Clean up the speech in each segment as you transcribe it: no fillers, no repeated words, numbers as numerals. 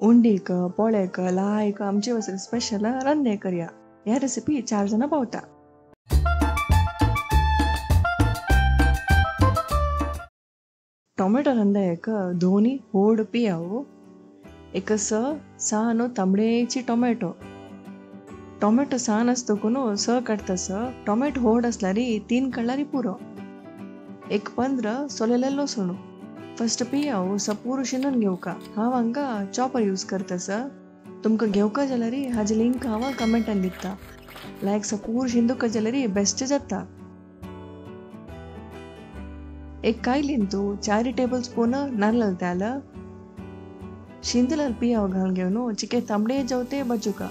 उंडीक पोळेक लायक आमचे वसरी स्पेशल रंदे करया. ह्या रेसिपी 4 जणां पावता. ಟೊಮೆಟೊ ರಂದಯಕ ಧೋನಿ ಹೋಡ್ ಪಿಯಾವು एक सान तांबडेची टोमॅटो टोमॅटो सान असतकून स काडतास टोमॅटो होड असल्यारी 3 काडल्यारी पुरो. 15 सोलेले लसूण फर्स्ट पियाव सपूर शिनून घेवका. हांव हांगा चॉपर यूज करतास. तुमकां घेवका जाल्यार हाजे लिंक हांव कमेंटान दिता. लायक सपूर शिंदुका जाल्यार बेस्ट जाता. एक कायलीन तू 4 टेबल स्पून नारळ तेल शिंदलर पियाव घालून घेवन चिके तांबडे जावते बजुका.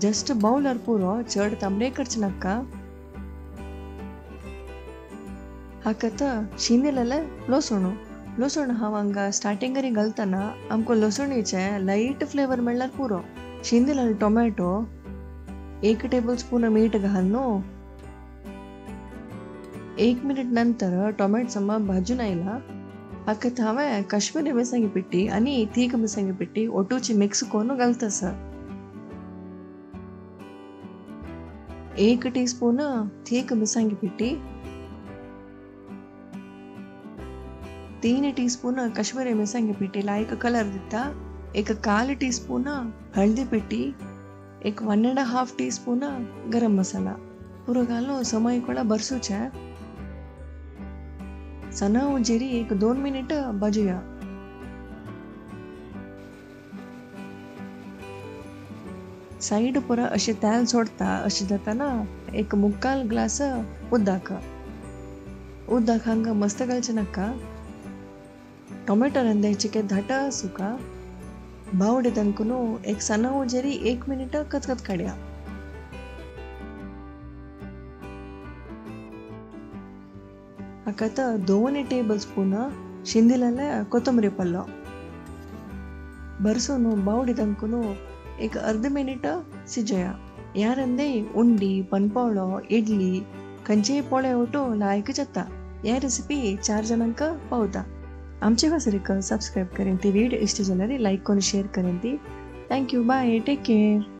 जस्ट बाउलर पुरो चड तांबडे करचे नाका. हाकत शिंदिलेले लसूण हांव हांगा स्टार्टिंगरी घालतना आमकां लसूणीचे लाईट फ्लेवर मेळ्ळ्यार पुरो. शिंदिलेले टोमॅटो 1 टेबल स्पून मीठ घालून 1 मिनिट नंतर टोमॅटो सम भाजून आयला. हाकत हांवें काश्मीरी मिरसांगी पिट्टी आनी तीख मिरसांगी पिट्टी ओटूची मिक्स करून घालतास. 1 टीस्पून तीख मिरसांगी पिट्टी, 3 टीस्पून काश्मीरी मिरसांगी पिट्टी लायक कलर दिता. 1/4 टीस्पून हळदी पिट्टी, 1.5 टीस्पून गरम मसाला पुरो घालून समयकोळा बरसूचे. सना जिरी 1-2 मिनिट भाजूया. साईड पुरा अशें तेल सोडता अशें जाताना 1/4 ग्लास उदक हांगा मस्त घालचे नाका. टोमॅटो रंद्याची के धाटा सुका बावडे तनकून सना जिरी 1 मिनिट कचकच काडया. हाकत 2 टेबल स्पून शिंदिलेले कोथंबरी पल्लो बरसून बावडी तनकून अर्ध मिनिट सिजया. ह्या रंदे उंडी पनपोळो इडली खंयचेय पोळे ओटो लायक जाता. ह्या रेसिपी 4 जणांक पावता. आमचे वासरीक सब्सक्राइब करेन ती वीडियो इष्ट जाल्यार लायक करून शेअर करेन ती. Thank you bye take care.